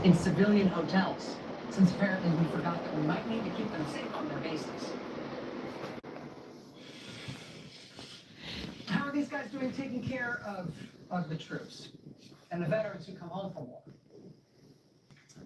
in civilian hotels, since apparently we forgot that we might need to keep them safe on their bases. How are these guys doing taking care of the troops and the veterans who come home from war?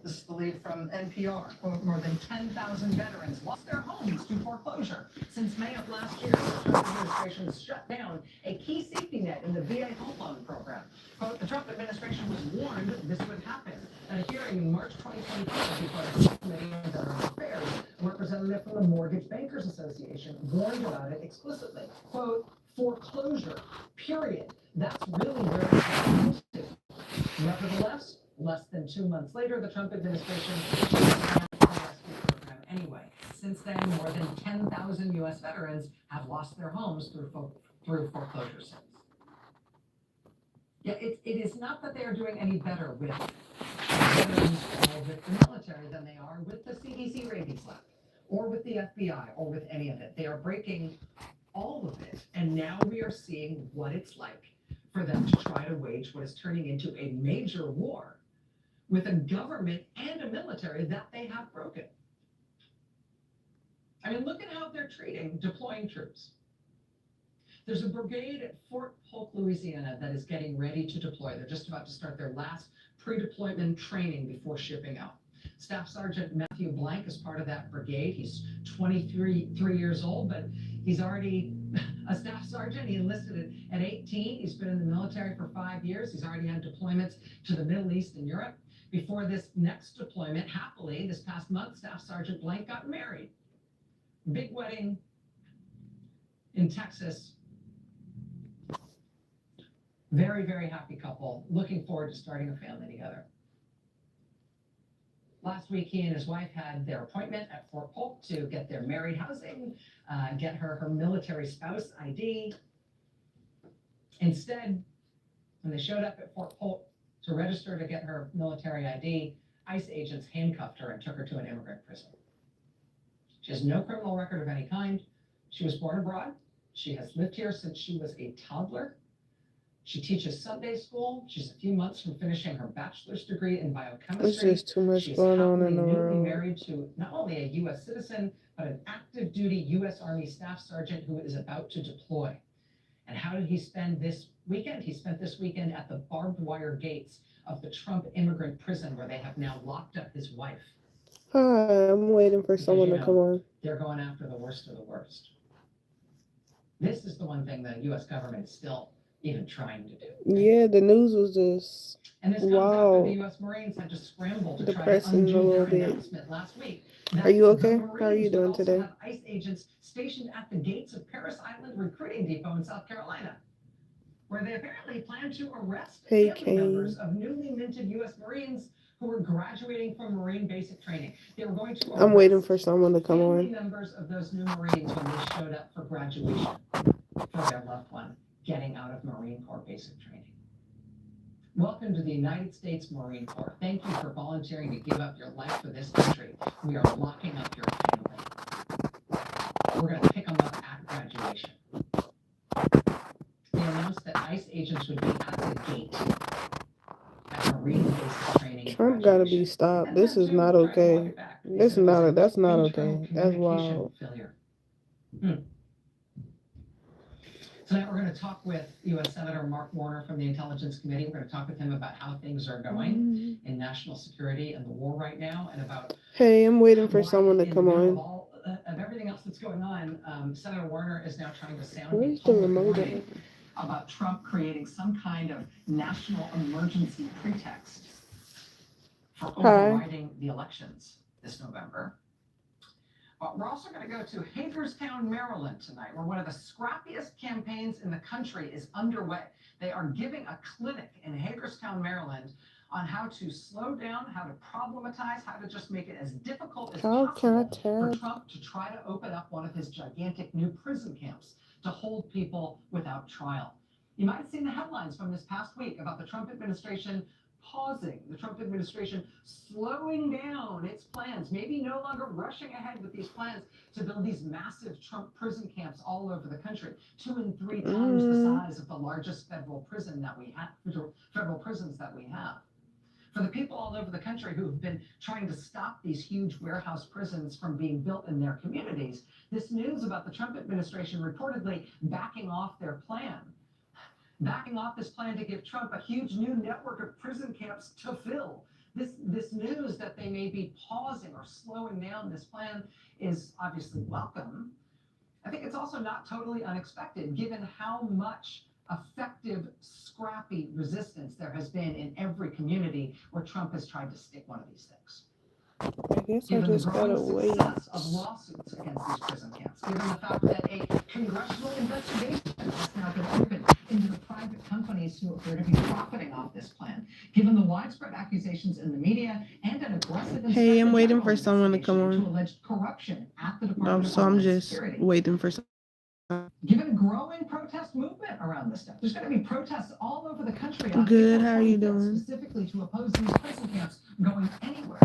This is the lead from NPR. Quote, more than 10,000 veterans lost their homes to foreclosure since May of last year. The Trump administration has shut down a key safety net in the VA home loan program. Quote, the Trump administration was warned this would happen. At a hearing in March 2025 before the Committee on Veterans Affairs, a representative from the Mortgage Bankers Association warned about it explicitly. Quote, foreclosure, period. That's really where it's going to. Nevertheless, less than 2 months later, the Trump administration shut down the rescue program anyway. Since then, more than 10,000 U.S. veterans have lost their homes through foreclosure sales. Yeah, it is not that they are doing any better with veterans or with the military than they are with the CDC rabies lab or with the FBI or with any of it. They are breaking all of it, and now we are seeing what it's like for them to try to wage what is turning into a major war with a government and a military that they have broken. I mean, look at how they're treating deploying troops. There's a brigade at Fort Polk, Louisiana that is getting ready to deploy. They're just about to start their last pre-deployment training before shipping out. Staff Sergeant Matthew Blank is part of that brigade. He's 23 years old, but he's already a staff sergeant. He enlisted at 18. He's been in the military for 5 years. He's already had deployments to the Middle East and Europe. Before this next deployment, happily, this past month, Staff Sergeant Blank got married. Big wedding in Texas. Very, very happy couple. Looking forward to starting a family together. Last week, he and his wife had their appointment at Fort Polk to get their married housing, get her military spouse ID. Instead, when they showed up at Fort Polk to register to get her military ID, ICE agents handcuffed her and took her to an immigrant prison. She has no criminal record of any kind. She was born abroad. She has lived here since she was a toddler. She teaches Sunday school. She's a few months from finishing her bachelor's degree in biochemistry. There's just too much She's going on in the newly world. married to not only a U.S. citizen, but an active duty U.S. Army staff sergeant who is about to deploy. And how did he spend this weekend? He spent this weekend at the barbed wire gates of the Trump immigrant prison where they have now locked up his wife. Hi, I'm waiting for someone to come on. They're going after the worst of the worst. This is the one thing the U.S. government is still even trying to do. Yeah, the news was just and this comes after the U.S. Marines had to scramble to try to undo their announcement last week. Are you okay? How are you doing today? Have ICE agents stationed at the gates of Paris Island Recruiting Depot in South Carolina, where they apparently plan to arrest family members of newly minted U.S. Marines who were graduating from Marine basic training. They were going to I'm waiting for someone to come on. Members of those new Marines when they showed up for graduation for their loved one getting out of Marine Corps basic training. Welcome to the United States Marine Corps. Thank you for volunteering to give up your life for this country. We are locking up your family. We're going to pick them up at graduation. They announced that ICE agents would be at the gate at Marine basic training. Trump got to be stopped. This is not okay. That's not okay. That's wild. Tonight we're going to talk with U.S. Senator Mark Warner from the Intelligence Committee. We're going to talk with him about how things are going in national security and the war right now, and about I'm waiting for someone to come on. Of everything else that's going on, Senator Warner is now trying to sound a public warning about Trump creating some kind of national emergency pretext for overriding the elections this November. We're also going to go to Hagerstown, Maryland tonight, where one of the scrappiest campaigns in the country is underway. They are giving a clinic in Hagerstown, Maryland, on how to slow down, how to problematize, how to just make it as difficult as possible for Trump to try to open up one of his gigantic new prison camps to hold people without trial. You might have seen the headlines from this past week about the Trump administration pausing, the Trump administration slowing down its plans, maybe no longer rushing ahead with these plans to build these massive Trump prison camps all over the country, 2 and 3 times the size of the largest federal prison that we have, federal prisons that we have. For the people all over the country who have been trying to stop these huge warehouse prisons from being built in their communities, this news about the Trump administration reportedly backing off this plan to give Trump a huge new network of prison camps to fill. This news that they may be pausing or slowing down this plan is obviously welcome. I think it's also not totally unexpected, given how much effective, scrappy resistance there has been in every community where Trump has tried to stick one of these things. I guess I Given the just growing gotta wait. success of lawsuits against these prison camps, given the fact that a congressional investigation has now been opened into the private companies who appear to be profiting off this plan, given the widespread accusations in the media and an aggressive Hey, I'm Inspector waiting General for someone to come investigation on. into alleged corruption at the Department of So I'm Homeland just Security. waiting for some. Given a growing protest movement around this stuff, there's going to be protests all over the country. Good, how are you doing? Specifically to oppose these prison camps going anywhere.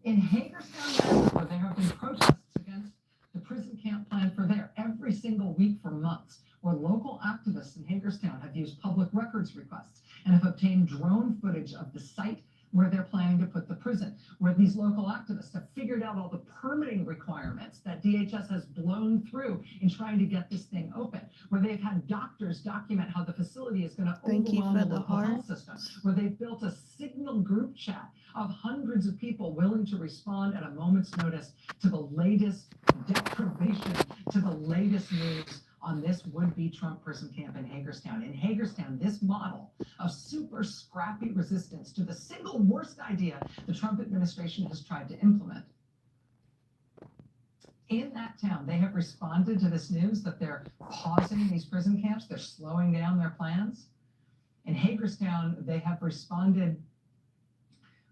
In Hagerstown, Maryland, where there have been protests against the prison camp plan for there every single week for months, where local activists in Hagerstown have used public records requests and have obtained drone footage of the site where they're planning to put the prison, where these local activists have figured out all the permitting requirements that DHS has blown through in trying to get this thing open, where they've had doctors document how the facility is going to overwhelm the local health system, where they've built a signal group chat of hundreds of people willing to respond at a moment's notice to the latest deprivation, to the latest news on this would-be Trump prison camp in Hagerstown. In Hagerstown, this model of super scrappy resistance to the single worst idea the Trump administration has tried to implement. In that town, they have responded to this news that they're pausing these prison camps, they're slowing down their plans. In Hagerstown, they have responded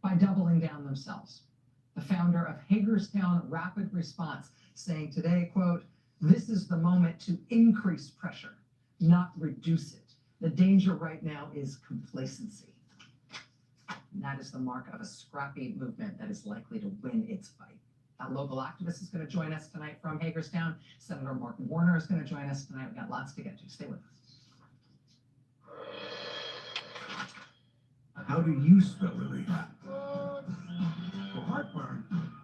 by doubling down themselves. The founder of Hagerstown Rapid Response saying today, quote, "This is the moment to increase pressure, not reduce it. The danger right now is complacency." And that is the mark of a scrappy movement that is likely to win its fight. A local activist is going to join us tonight from Hagerstown. Senator Mark Warner is going to join us tonight. We've got lots to get to. Stay with us. How do you spell relief? For heartburn,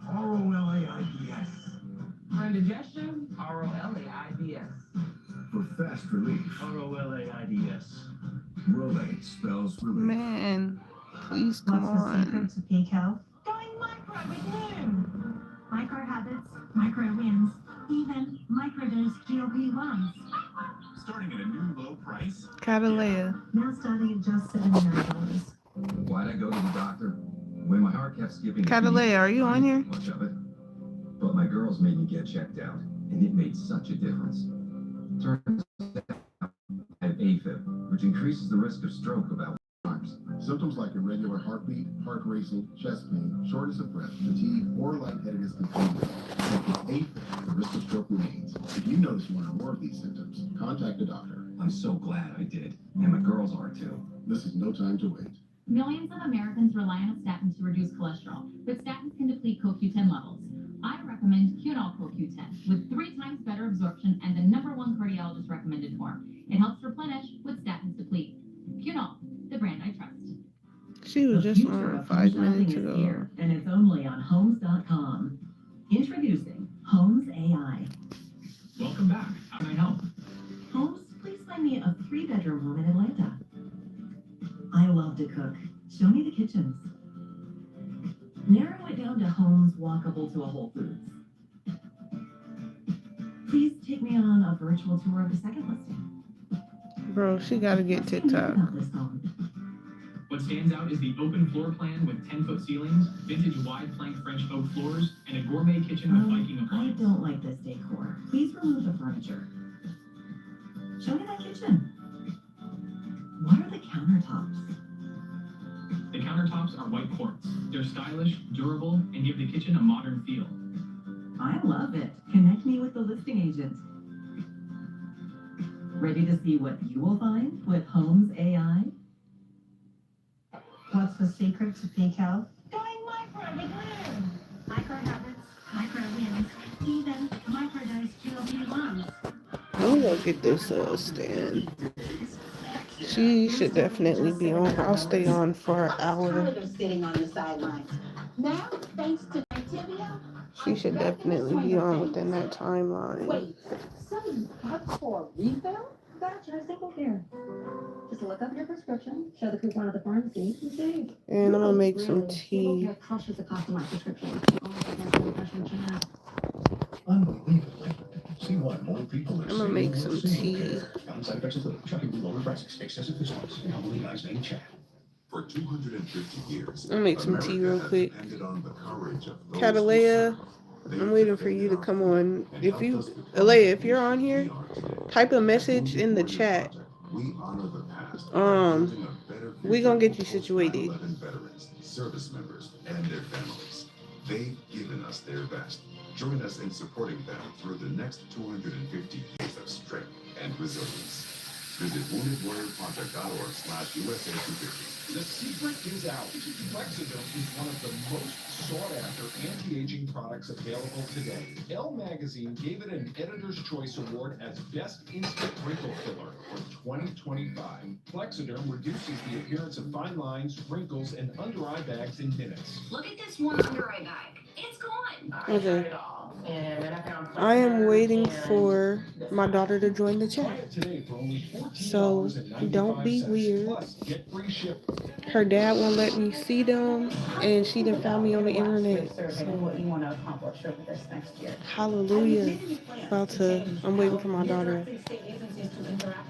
R-O-L-A-I-D-S. For indigestion, R-O-L-A-I-D-S. For fast relief, R-O-L-A-I-D-S. Rolate spells relief. Man, please come What's the on. secret to peak health? Going micro with Loom. Micro habits, micro wins, even microdose GLP-1s. Starting at a new low price. Catalea. Now starting at just $79. Why'd I go to the doctor? When my heart kept skipping. Catalea, are you on here? Much of it. But my girls made me get checked out, and it made such a difference. Turns out I have AFib, which increases the risk of stroke about times. Symptoms like irregular heartbeat, heart racing, chest pain, shortness of breath, fatigue, or lightheadedness continue. If it's AFib, the risk of stroke remains. If you notice one or more of these symptoms, contact a doctor. I'm so glad I did, and my girls are too. This is no time to wait. Millions of Americans rely on statins to reduce cholesterol, but statins can deplete CoQ10 levels. I recommend Cunol CoQ10 with 3 times better absorption and the #1 cardiologist recommended form. It helps replenish what statins deplete. Cunol, the brand I trust. She was The just future on of 5 home shopping minutes is ago. here, and it's only on Homes.com. Introducing Homes AI. Welcome back. How can I help? Homes, please find me a 3-bedroom home in Atlanta. I love to cook. Show me the kitchens. Narrow it down to homes walkable to a Whole Foods. Please take me on a virtual tour of the second listing. Bro, she gotta get What's unique TikTok. about this home? What stands out is the open floor plan with 10-foot ceilings, vintage wide plank French oak floors, and a gourmet kitchen with Viking I appliances. don't like this decor. Please remove the furniture. Show me that kitchen. What are the countertops? The countertops are white quartz. They're stylish, durable, and give the kitchen a modern feel. I love it. Connect me with the listing agent. Ready to see what you will find with Homes AI? What's the secret to peak health? Going micro with Loom. Micro habits, micro wins, even microdose GLP-1s. I'm gonna get this stand. She should definitely be on. I'll stay on for an hour. Tired of sitting on the sidelines. Now, thanks to Tavia, She should definitely be on within that timeline. wait, 7 bucks for a refill? Gotcha, simple here. Just look up your prescription, show the coupon at the pharmacy, and save. And I'm gonna make some Really, tea. People here crushes the cost of my prescription. Only against the impression chance. Unbelievably. See what more people are I'm gonna make some tea. Common side effects include shopping with lower prices, excessive discounts, and commonly nice name chat. For 250 years, I'll make some tea real America quick. has depended on the courage of those Catalea, who serve. I'm waiting for you to come on. If you, Alea, if you're on here, type a message in the chat. We honor the past. We gonna get you situated. Veterans, service members, and their families. They've given us their best. Join us in supporting them through the next 250 years of strength and resilience. Visit woundedwarriorproject.org/USA250. The secret is out. Plexaderm is one of the most sought-after anti-aging products available today. Elle magazine gave it an Editor's Choice Award as Best Instant Wrinkle Filler for 2025. Plexaderm reduces the appearance of fine lines, wrinkles, and under-eye bags in minutes. Look at this one under-eye bag. It's gone. Okay. I am waiting for my daughter to join the Try chat. it today for only So don't be $14.95. weird. Plus, get free shipping. Her dad won't let me see them, and she done found me on the internet. What you want to accomplish over this next year. Hallelujah. I'm waiting for my daughter.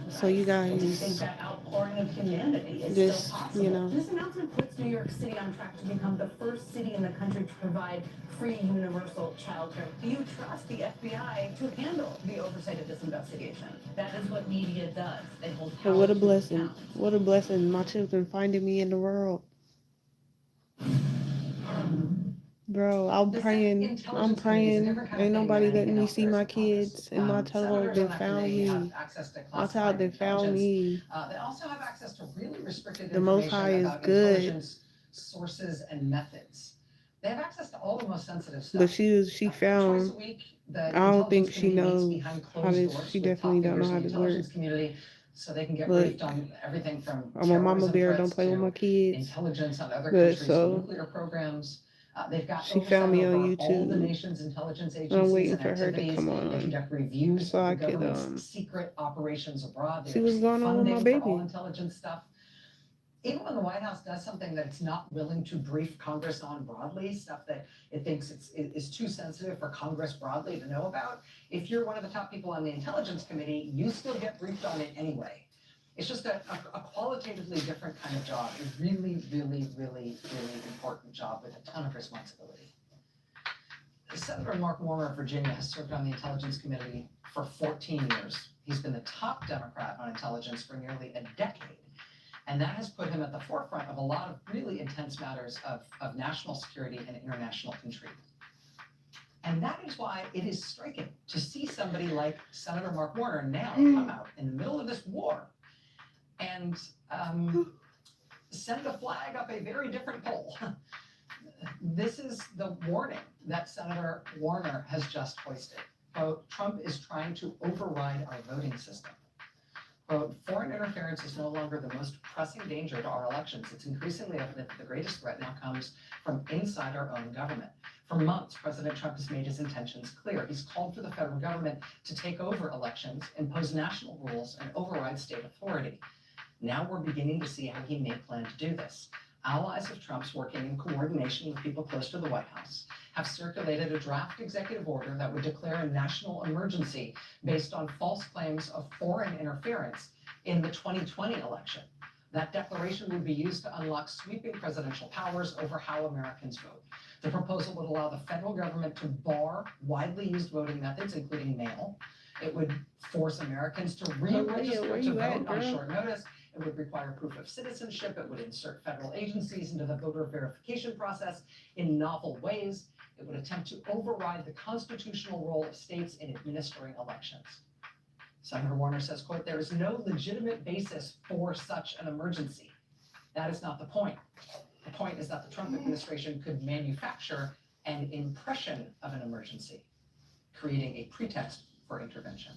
So you guys, just, you know. This announcement puts New York City on track to become the first city in the country to provide free universal childcare. Do you trust the FBI to handle the oversight of this investigation? That is what media does. They hold But what a power to blessing. account. What a blessing. My children finding me in the world. Bro, I'm praying. Ain't nobody letting me see my kids, and my child they found me. My child they found me. They also have access to really restricted The Most High is about good. intelligence sources and methods. They have access to all the most sensitive stuff. But she found. I don't think she knows how to. She definitely don't know how to work. So they can get But briefed on everything from I'm a mama terrorism bear. Don't threats play with to my kids. intelligence on other But countries' so nuclear programs. They've got she found me on oversight over all the YouTube. nation's intelligence agencies I'm waiting and for her to activities. come They on conduct reviews so of I the could government's secret operations abroad. They see what's going on with my funding for all baby. intelligence stuff. Even when the White House does something that it's not willing to brief Congress on broadly, stuff that it thinks is too sensitive for Congress broadly to know about, if you're one of the top people on the Intelligence Committee, you still get briefed on it anyway. It's just a qualitatively different kind of job, a really, really, really, really important job with a ton of responsibility. Senator Mark Warner of Virginia has served on the Intelligence Committee for 14 years. He's been the top Democrat on intelligence for nearly a decade. And that has put him at the forefront of a lot of really intense matters of national security and international intrigue. And that is why it is striking to see somebody like Senator Mark Warner now come out in the middle of this war and send the flag up a very different pole. This is the warning that Senator Warner has just hoisted. Quote, Trump is trying to override our voting system. Quote, foreign interference is no longer the most pressing danger to our elections. It's increasingly evident that the greatest threat now comes from inside our own government. For months, President Trump has made his intentions clear. He's called for the federal government to take over elections, impose national rules, and override state authority. Now we're beginning to see how he may plan to do this. Allies of Trump's working in coordination with people close to the White House have circulated a draft executive order that would declare a national emergency based on false claims of foreign interference in the 2020 election. That declaration would be used to unlock sweeping presidential powers over how Americans vote. The proposal would allow the federal government to bar widely used voting methods, including mail. It would force Americans to re-register to vote on short notice. It would require proof of citizenship. It would insert federal agencies into the voter verification process in novel ways. It would attempt to override the constitutional role of states in administering elections. Senator Warner says, quote, there is no legitimate basis for such an emergency. That is not the point. The point is that the Trump administration could manufacture an impression of an emergency, creating a pretext for intervention.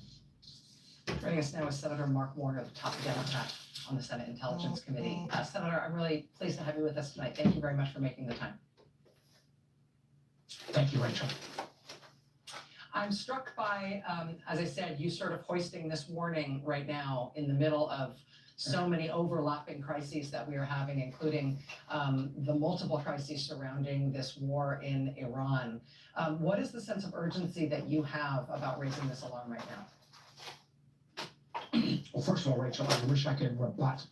Joining us now is Senator Mark Warner, the top Democrat on the Senate Intelligence Committee. Senator, I'm really pleased to have you with us tonight. Thank you very much for making the time. Thank you, Rachel. I'm struck by, as I said, you sort of hoisting this warning right now in the middle of so many overlapping crises that we are having, including the multiple crises surrounding this war in Iran. What is the sense of urgency that you have about raising this alarm right now? Well, first of all, Rachel, I wish I could rebut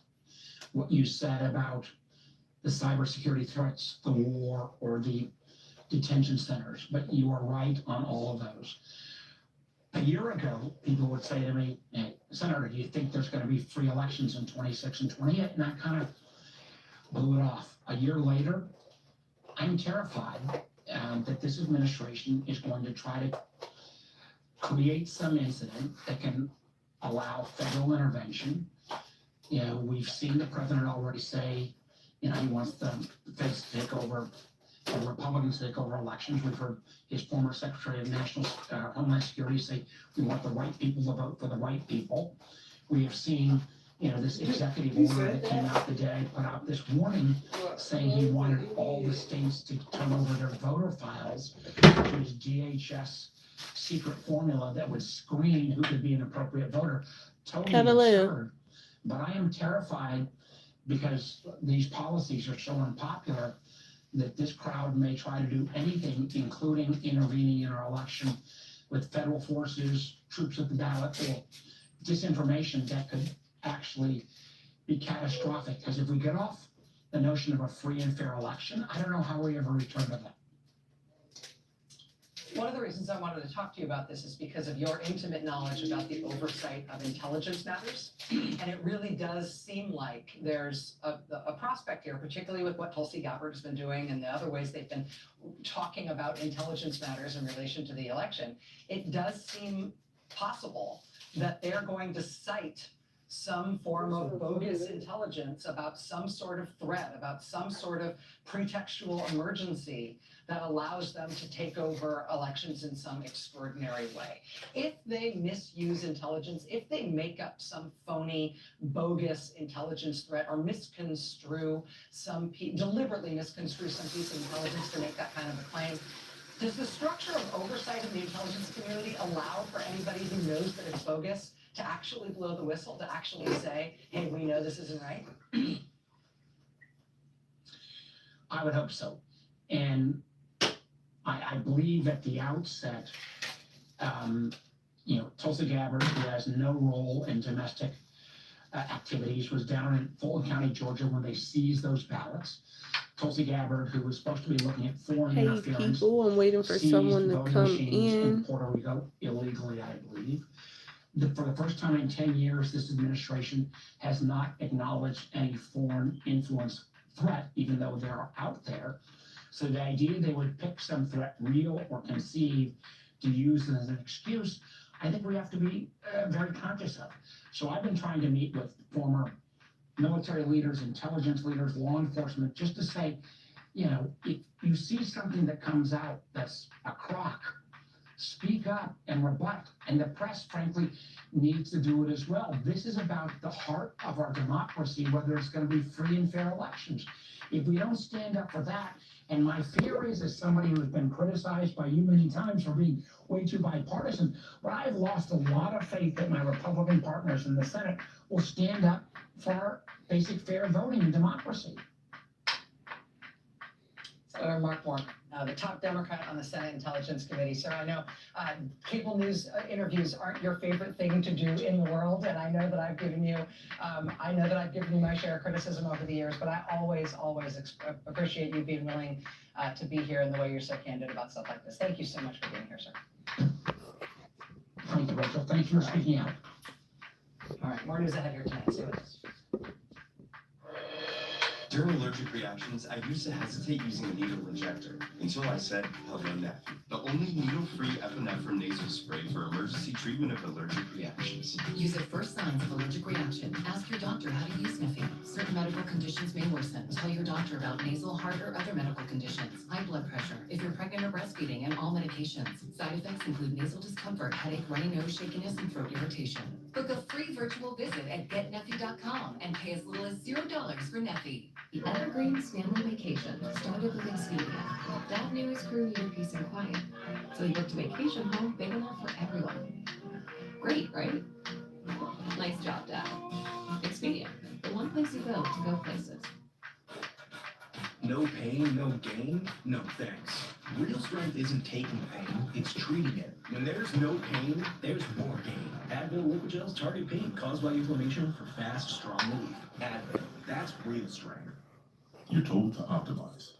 what you said about the cybersecurity threats, the war, or the detention centers, but you are right on all of those. A year ago, people would say to me, hey, Senator, do you think there's going to be free elections in 26 and 28? And I kind of blew it off. A year later, I'm terrified that this administration is going to try to create some incident that can allow federal intervention. You know, we've seen the president already say, you know, he wants the feds to take over, the Republicans to take over elections. We've heard his former Secretary of National Homeland Security say, we want the right people to vote for the right people. We have seen, you know, this executive order that came out today, put out this warning saying he wanted all the states to turn over their voter files to his DHS secret formula that would screen who could be an appropriate voter. Totally absurd. But I am terrified because these policies are so unpopular that this crowd may try to do anything, including intervening in our election with federal forces, troops at the ballot, or disinformation that could actually be catastrophic. Because if we get off the notion of a free and fair election, I don't know how we ever return to that. One of the reasons I wanted to talk to you about this is because of your intimate knowledge about the oversight of intelligence matters. And it really does seem like there's a prospect here, particularly with what Tulsi Gabbard has been doing and the other ways they've been talking about intelligence matters in relation to the election. It does seem possible that they're going to cite some form of bogus intelligence about some sort of threat, about some sort of pretextual emergency that allows them to take over elections in some extraordinary way. If they misuse intelligence, if they make up some phony, bogus intelligence threat or misconstrue deliberately misconstrue some piece of intelligence to make that kind of a claim, does the structure of oversight of the intelligence community allow for anybody who knows that it's bogus to actually blow the whistle, to actually say, hey, we know this isn't right? I would hope so. And I believe at the outset, you know, Tulsi Gabbard, who has no role in domestic activities, was down in Fulton County, Georgia, when they seized those ballots. Tulsi Gabbard, who was supposed to be looking at foreign interference, people, I'm waiting for someone to come in. Puerto Rico illegally, I believe. For the first time in 10 years, this administration has not acknowledged any foreign influence threat, even though they're out there. So the idea they would pick some threat, real or conceived, to use it as an excuse, I think we have to be very conscious of. So I've been trying to meet with former military leaders, intelligence leaders, law enforcement, just to say, you know, if you see something that comes out that's a crock, speak up and rebut. And the press, frankly, needs to do it as well. This is about the heart of our democracy, whether it's going to be free and fair elections. If we don't stand up for that, and my fear is, as somebody who's been criticized by you many times for being way too bipartisan, but I've lost a lot of faith that my Republican partners in the Senate will stand up for basic fair voting and democracy. Senator Mark Warner, the top Democrat on the Senate Intelligence Committee. Sir, I know cable news interviews aren't your favorite thing to do in the world, and I know that I've given you, my share of criticism over the years. But I always appreciate you being willing to be here and the way you're so candid about stuff like this. Thank you so much for being here, sir. Thank you, Rachel. Thank you for speaking out. All right, more news ahead here tonight. See what it is. During allergic reactions, I used to hesitate using a needle injector until I said hello nephew, the only needle-free epinephrine nasal spray for emergency treatment of allergic reactions. Use it for signs of allergic reaction. Ask your doctor how to use Nephi. Certain medical conditions may worsen. Tell your doctor about nasal, heart, or other medical conditions. High blood pressure. If you're pregnant or breastfeeding and all medications. Side effects include nasal discomfort, headache, runny nose, shakiness, and throat irritation. Book a free virtual visit at getneffy.com and pay as little as $0 for Neffy. The Evergreen's family vacation started with Expedia. That newest crew needed peace and quiet, so we booked a vacation home big enough for everyone. Great, right? Nice job, Dad. Expedia, the one place you go to go places. No pain, no gain? No thanks. Real strength isn't taking pain, it's treating it. When there's no pain, there's more gain. Advil liquid gels target pain caused by inflammation for fast, strong relief. Advil, that's real strength. You're told to optimize,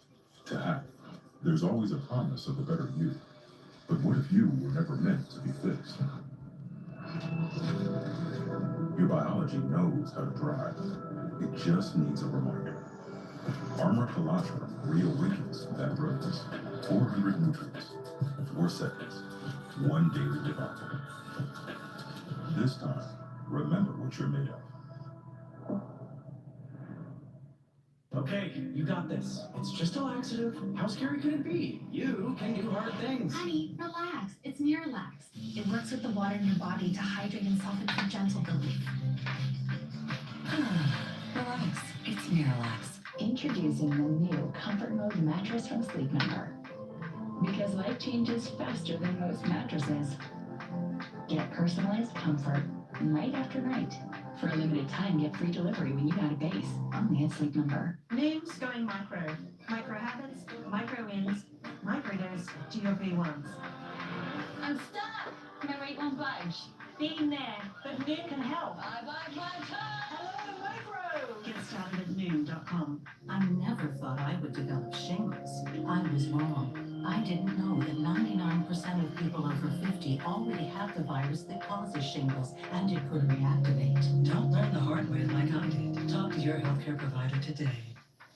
to hack. There's always a promise of a better you. But what if you were never meant to be fixed? Your biology knows how to drive. It just needs a reminder. Armor Colostrum reawakens that purpose. 400 nutrients, 4 seconds, 1 daily reminder. This time, remember what you're made of. Okay, you got this. It's just a laxative. How scary could it be? You can do hard things. Honey, relax. It's Miralax. It works with the water in your body to hydrate and soften for gentle relief. Relax, it's Miralax. Introducing the new Comfort Mode mattress from Sleep Number. Because life changes faster than most mattresses. Get personalized comfort night after night. For a limited time, get free delivery when you add a base. Only at Sleep Number. Names going micro. Micro habits, micro wins, microdose GLP-1s. I'm stuck. My weight won't budge. Been there, but Noom can help. Bye. Hello, micro. Get started at Noom.com. I never thought I would develop shingles. I was wrong. I didn't know that 99% of people over 50 already have the virus that causes shingles, and it could reactivate. Don't learn the hard way like I did. Talk to your healthcare provider today.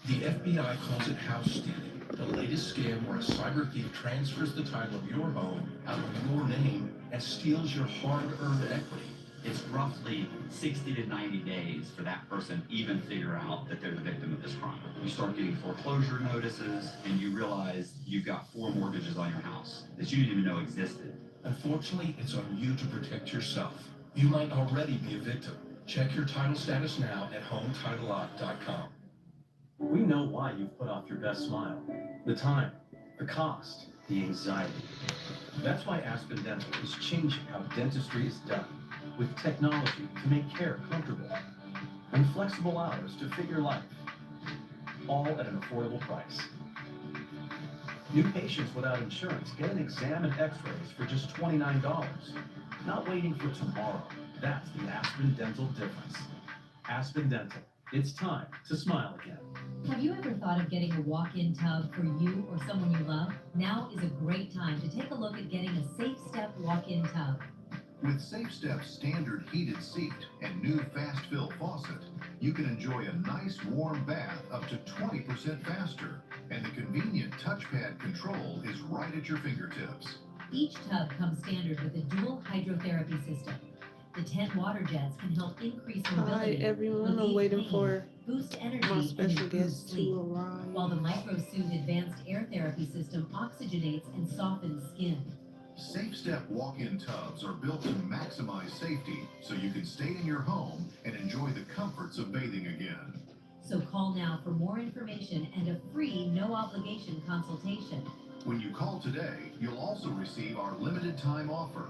The FBI calls it house stealing, the latest scam where a cyber thief transfers the title of your home out of your name and steals your hard-earned equity. It's roughly 60 to 90 days for that person to even figure out that they're the victim of this crime. You start getting foreclosure notices, and you realize you've got 4 mortgages on your house that you didn't even know existed. Unfortunately, it's on you to protect yourself. You might already be a victim. Check your title status now at HomeTitleLock.com. We know why you've put off your best smile. The time, the cost, the anxiety. That's why Aspen Dental is changing how dentistry is done, with technology to make care comfortable, and flexible hours to fit your life, all at an affordable price. New patients without insurance get an exam and x-rays for just $29. Not waiting for tomorrow. That's the Aspen Dental difference. Aspen Dental. It's time to smile again. Have you ever thought of getting a walk-in tub for you or someone you love? Now is a great time to take a look at getting a Safe Step walk-in tub. With Safe Step's standard heated seat and new fast fill faucet, you can enjoy a nice warm bath up to 20% faster. And the convenient touchpad control is right at your fingertips. Each tub comes standard with a dual hydrotherapy system. The 10 water jets can help increase mobility. Hi everyone, I'm waiting for boost energy, my special guest sleep, to arrive. while the MicroSoothe advanced air therapy system oxygenates and softens skin. Safe Step walk-in tubs are built to maximize safety so you can stay in your home and enjoy the comforts of bathing again. So call now for more information and a free no-obligation consultation. When you call today, you'll also receive our limited time offer.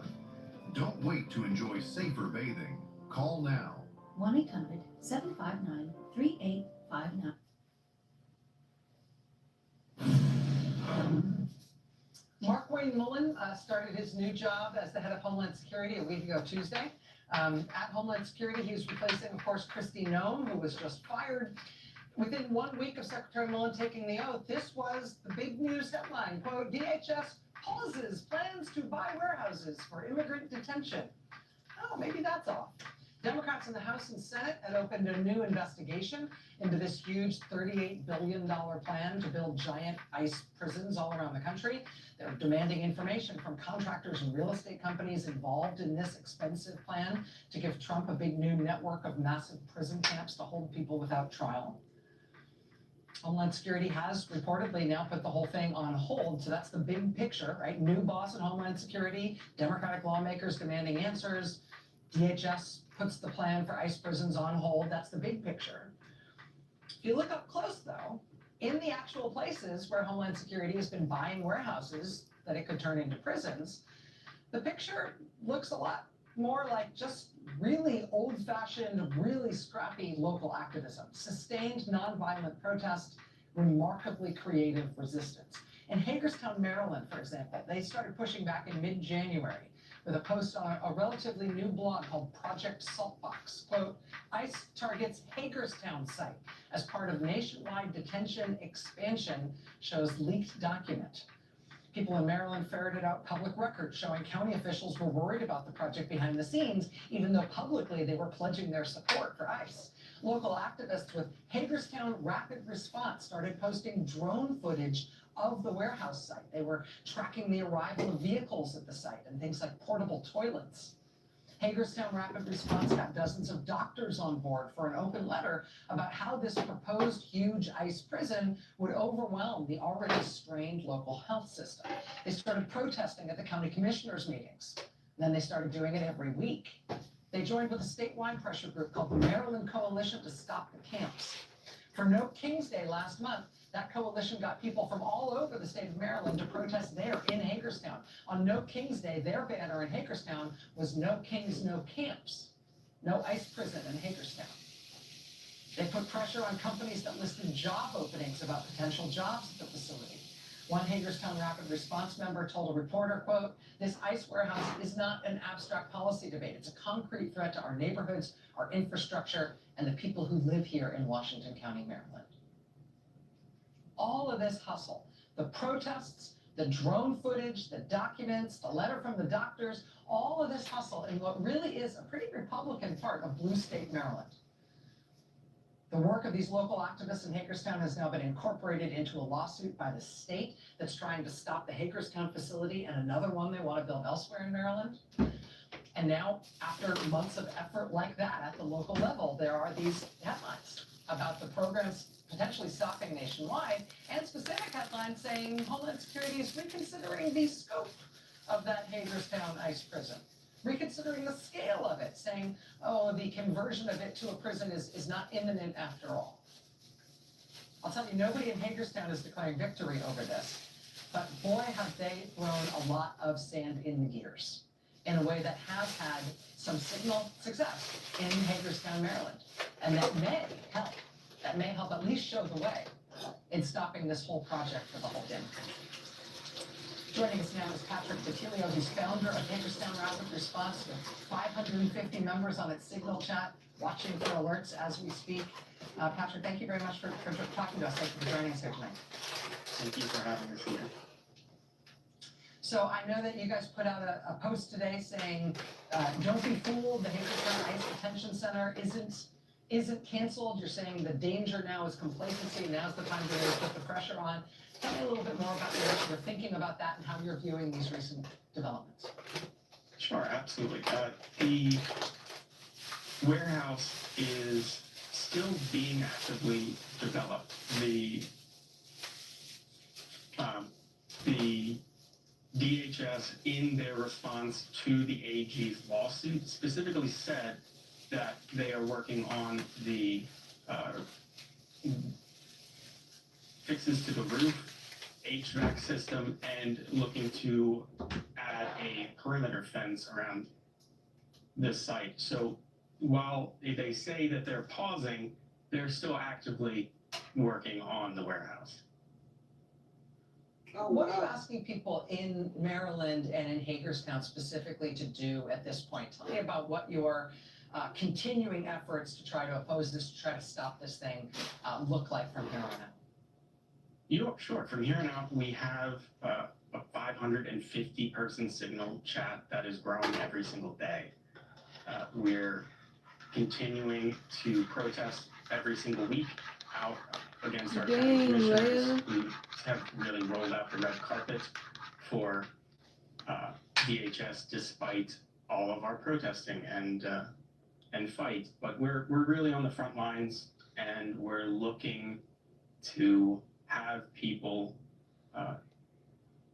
Don't wait to enjoy safer bathing. Call now. 1-800-759-3859. Mark Wayne Mullen started his new job as the head of Homeland Security a week ago Tuesday. At Homeland Security, he was replacing, of course, Kristi Noem, who was just fired. Within 1 week of Secretary Mullen taking the oath, this was the big news headline, quote, DHS pauses plans to buy warehouses for immigrant detention. Oh, maybe that's off. Democrats in the House and Senate had opened a new investigation into this huge $38 billion plan to build giant ICE prisons all around the country. They're demanding information from contractors and real estate companies involved in this expensive plan to give Trump a big new network of massive prison camps to hold people without trial. Homeland Security has reportedly now put the whole thing on hold. So that's the big picture, right? New boss at Homeland Security, Democratic lawmakers demanding answers. DHS puts the plan for ICE prisons on hold. That's the big picture. If you look up close, though, in the actual places where Homeland Security has been buying warehouses that it could turn into prisons, the picture looks a lot more like just really old-fashioned, really scrappy local activism, sustained nonviolent protest, remarkably creative resistance. In Hagerstown, Maryland, for example, they started pushing back in mid-January with a post on a relatively new blog called Project Saltbox. Quote, ICE targets Hagerstown site as part of nationwide detention expansion, shows leaked document. People in Maryland ferreted out public records showing county officials were worried about the project behind the scenes, even though publicly they were pledging their support for ICE. Local activists with Hagerstown Rapid Response started posting drone footage of the warehouse site. They were tracking the arrival of vehicles at the site and things like portable toilets. Hagerstown Rapid Response got dozens of doctors on board for an open letter about how this proposed huge ICE prison would overwhelm the already strained local health system. They started protesting at the county commissioners' meetings. Then they started doing it every week. They joined with a statewide pressure group called the Maryland Coalition to Stop the Camps. For No Kings Day last month, that coalition got people from all over the state of Maryland to protest there in Hagerstown. On No Kings Day, their banner in Hagerstown was No Kings, No Camps. No ICE prison in Hagerstown. They put pressure on companies that listed job openings about potential jobs at the facility. One Hagerstown Rapid Response member told a reporter, quote, this ICE warehouse is not an abstract policy debate. It's a concrete threat to our neighborhoods, our infrastructure, and the people who live here in Washington County, Maryland. All of this hustle, the protests, the drone footage, the documents, the letter from the doctors, all of this hustle in what really is a pretty Republican part of blue state Maryland. The work of these local activists in Hagerstown has now been incorporated into a lawsuit by the state that's trying to stop the Hagerstown facility and another one they want to build elsewhere in Maryland. And now, after months of effort like that at the local level, there are these headlines about the programs potentially stopping nationwide, and specific headlines saying Homeland Security is reconsidering the scope of that Hagerstown ICE prison, reconsidering the scale of it, saying, oh, the conversion of it to a prison is not imminent after all. I'll tell you, nobody in Hagerstown is declaring victory over this, but boy, have they thrown a lot of sand in the gears in a way that has had some signal success in Hagerstown, Maryland, and that may help at least show the way in stopping this whole project for the whole thing. Joining us now is Patrick Batilio, who's founder of Hagerstown Rapid Response with 550 members on its Signal chat, watching for alerts as we speak. Patrick, thank you very much for talking to us. Thank you for joining us here tonight. Thank you for having us here. So I know that you guys put out a post today saying, don't be fooled, the Hagerstown ICE Detention Center isn't canceled. You're saying the danger now is complacency. Now's the time to really put the pressure on. Tell me a little bit more about your thinking about that and how you're viewing these recent developments. Sure, absolutely. The warehouse is still being actively developed. The DHS, in their response to the AG's lawsuit, specifically said that they are working on the fixes to the roof, HVAC system, and looking to add a perimeter fence around this site. So while they say that they're pausing, they're still actively working on the warehouse. What are you asking people in Maryland and in Hagerstown specifically to do at this point? Tell me about what your continuing efforts to try to oppose this, to try to stop this thing, look like from here on out. Sure. From here on out, we have a 550-person Signal chat that is growing every single day. We're continuing to protest every single week out against our county commissioners. We have really rolled out the red carpet for DHS despite all of our protesting and fight. But we're really on the front lines, and we're looking to have people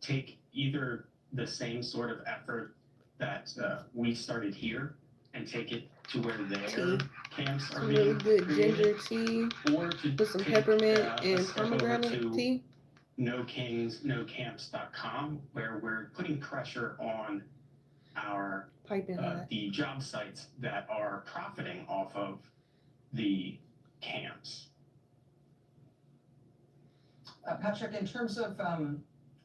take either the same sort of effort that we started here and take it to where their camps are Some being really good ginger created, tea or to with some take peppermint a and step over pomegranate to tea. nokingsnocamps.com, where we're putting pressure on our Piping hot. the job sites that are profiting off of the camps. Patrick, in terms of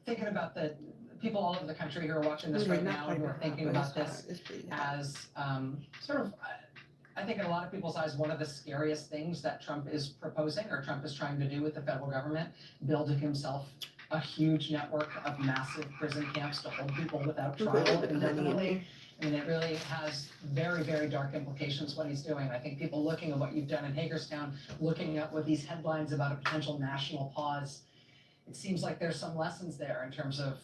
thinking about the people all over the country who are watching this Okay, right not now and who are piping hot, thinking but about it's hot. this It's pretty hot. as sort of, I think in a lot of people's eyes, one of the scariest things that Trump is proposing or Trump is trying to do with the federal government, building himself a huge network of massive prison camps to hold people without trial indefinitely. I mean, it really has very, very dark implications what he's doing. I think people looking at what you've done in Hagerstown, looking at what these headlines about a potential national pause, it seems like there's some lessons there in terms of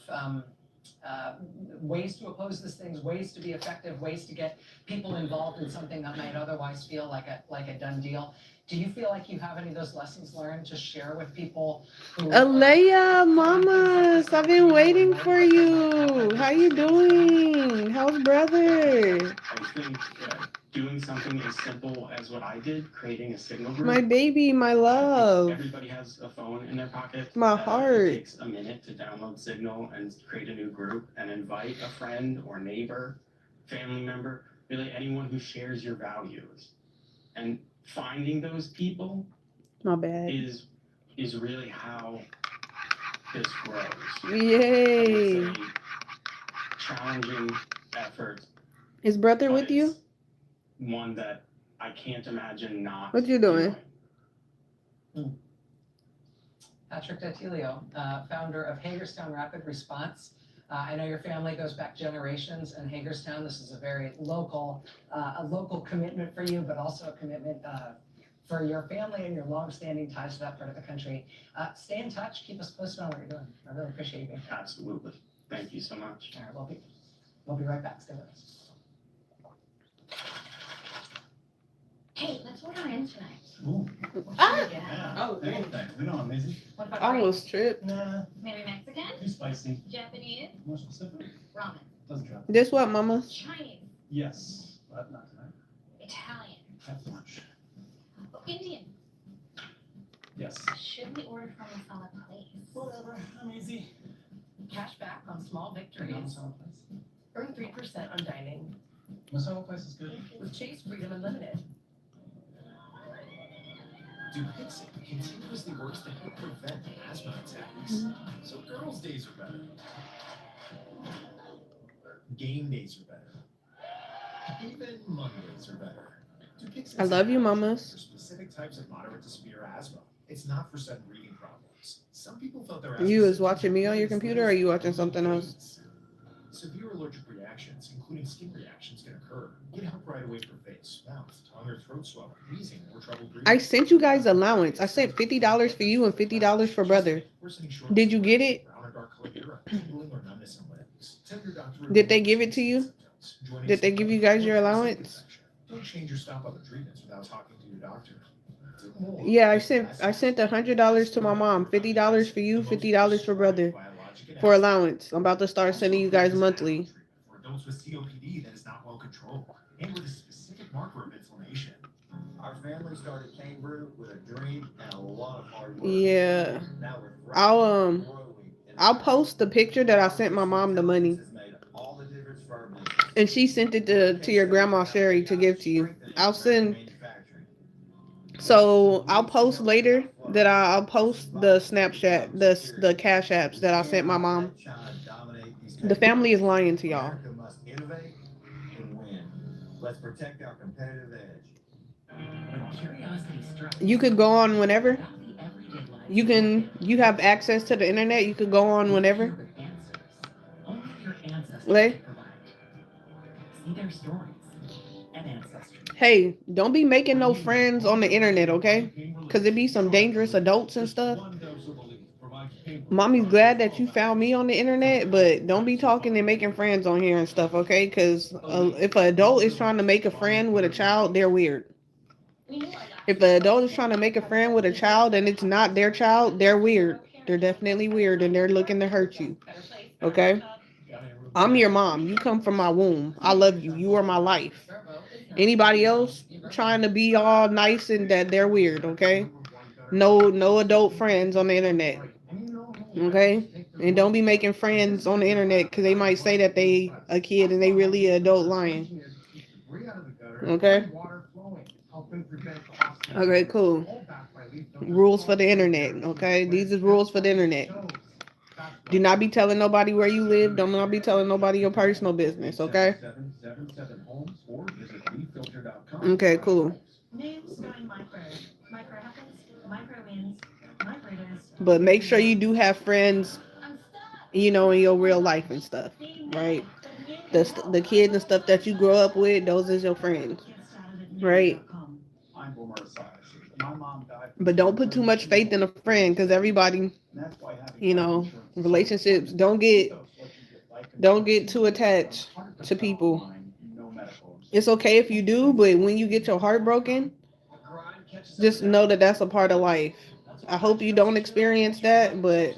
ways to oppose these things, ways to be effective, ways to get people involved in something that might otherwise feel like a done deal. Do you feel like you have any of those lessons learned to share with people who Alea, mamas, I've been waiting for you. How you doing? How's brother? I think doing something as simple as what I did, creating a signal group. My baby, my love. Everybody has a phone in their pocket. My heart. It takes a minute to download Signal and create a new group and invite a friend or neighbor, family member, really anyone who shares your values. And finding those people My bad. is really how this grows. Yay. It's a challenging effort. Is brother with you? One that I can't imagine not. What you doing? Patrick D'Attilio, founder of Hagerstown Rapid Response. I know your family goes back generations in Hagerstown. This is a very local commitment for you, but also a commitment for your family and your long-standing ties to that part of the country. Stay in touch. Keep us posted on what you're doing. I really appreciate you. Absolutely. Thank you so much. All right, we'll be right back. Stay with us. Hey, let's order in tonight. Ooh. Yeah. Oh, anything. We know I'm busy. What about I almost tripped. Nah, maybe Mexican? too spicy. Japanese? More specific? Ramen? Doesn't drop. This what, mama? Chinese? Yes, but not tonight. Italian? Have lunch. Oh, Indian? Yes. Should we order from a solid place? Whatever. I'm easy. Cash back on small victories. Earn 3% on dining Masala place is good. with Chase Freedom Unlimited. Dupixent continuously works to help prevent asthma attacks. So girls' days are better. Game days are better. Even Mondays are better. Dupixent I love you, for mamas. specific types of moderate to severe asthma. It's not for sudden breathing problems. Some people felt their asthma You was symptoms watching me on your as computer, or little as you watching something else? days. Severe allergic reactions, including skin reactions, can occur. Get help right away for face, mouth, tongue, or throat swelling, wheezing, or trouble breathing. I sent you guys allowance. I sent $50 for you and $50 for brother. Did you get it? Brown or dark colored urine, tingling or numbness in limbs. Tell your doctor Did they give it to you? Did they give you guys your allowance? Don't change your stop other treatments without talking to your doctor. Do more. Yeah, I sent $100 to my mom, $50 for you, $50 for brother, for allowance. I'm about to start sending you guys monthly. For adults with COPD that is not well controlled and with a specific marker of inflammation. Our family started Cane Brew with a dream and a lot of hard work. Yeah, Now we're growing I'll post the picture that I sent my mom the money, all the difference for our business. and she sent it to your grandma Sherry to give to you. I'll send. So I'll post later that I'll post the Snapchat, the Cash Apps that I sent my mom. The family is lying to y'all. America must innovate and win. Let's protect our competitive edge. When curiosity strikes, You could go on whenever. about the everyday life You have access to the internet. You could go on whenever. with answers only your ancestors Lay. can provide. See their stories and ancestry. Hey, don't be making no friends on the internet, okay? Because it be some dangerous adults and stuff. Mommy's glad that you found me on the internet, but don't be talking and making friends on here and stuff, okay? Because if an adult is trying to make a friend with a child, they're weird. We knew our If an adult is trying to make a friend with a child and it's not their child, they're weird. They're definitely weird and they're looking to hurt you. Okay? I'm your mom. You come from my womb. I love you. You are my life. Anybody else trying to be all nice and that, they're weird, okay? No adult friends on the internet. Okay? And don't be making friends on the internet because they might say that they a kid and they really an adult lying. Okay? Okay, cool. Rules for the internet, okay? These is rules for the internet. Do not be telling nobody where you live. Do not be telling nobody your personal business, okay? Okay, cool. But make sure you do have friends, you know, in your real life and stuff, right? The kids and stuff that you grow up with, those is your friends, right? But don't put too much faith in a friend because everybody, you know, relationships don't get too attached to people. It's okay if you do, but when you get your heart broken, just know that that's a part of life. I hope you don't experience that, but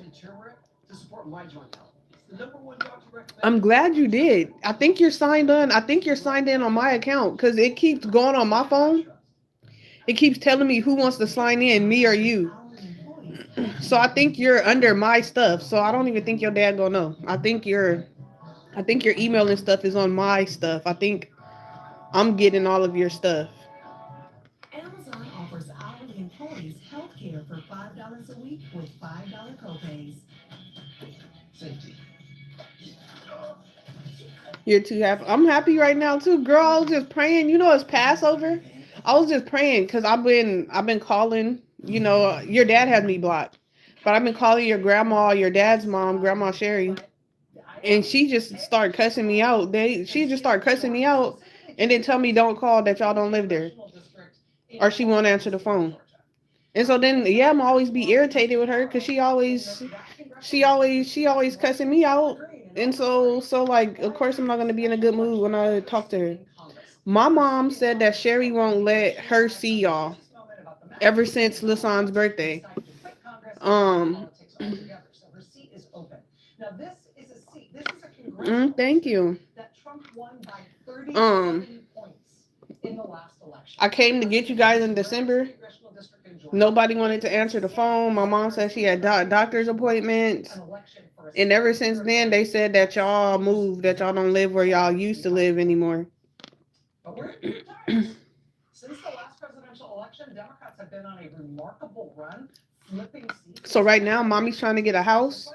I'm glad you did. I think you're signed on. I think you're signed in on my account because it keeps going on my phone. It keeps telling me who wants to sign in, me or you. So I think you're under my stuff. So I don't even think your dad gonna know. I think your email and stuff is on my stuff. I think I'm getting all of your stuff. Amazon offers hourly employees health care for $5 a week with $5 copays. Safety. You're too happy. I'm happy right now too, girl. I was just praying. You know, it's Passover. I was just praying because I've been calling. You know, your dad has me blocked, but I've been calling your grandma, your dad's mom, Grandma Sherry, and she just started cussing me out. She just started cussing me out, and then tell me don't call that y'all don't live there, or she won't answer the phone. And so then, yeah, I'm always be irritated with her because she always cussing me out. And so like, of course, I'm not gonna be in a good mood when I talk to her. My mom said that Sherry won't let her see y'all ever since Lasan's birthday. Um, thank you. Um, I came to get you guys in December. Nobody wanted to answer the phone. My mom said she had doctor's appointments. And ever since then, they said that y'all moved, that y'all don't live where y'all used to live anymore. Since the last presidential election, Democrats have been on a remarkable run, flipping seats. So right now, mommy's trying to get a house.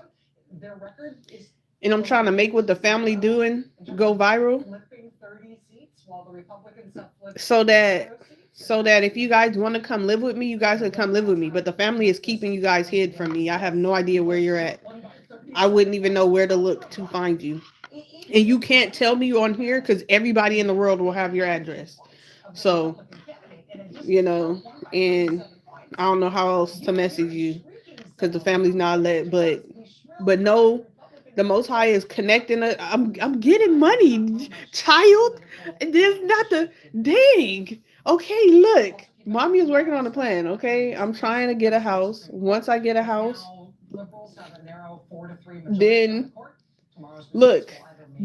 Their record is, and I'm trying to make what the family doing go viral. flipping 30 seats while the Republicans have flipped So that if you guys want to come live with me, you guys can come live with me. But the family is keeping you guys hid from me. I have no idea where you're at. I wouldn't even know where to look to find you. And you can't tell me on here because everybody in the world will have your address. So, you know, and I don't know how else to message you because the family's not let. But no, the Most High is connecting. I'm getting money, child. This not the dang. Okay, look, mommy is working on a plan. Okay, I'm trying to get a house. Once I get a house, then look.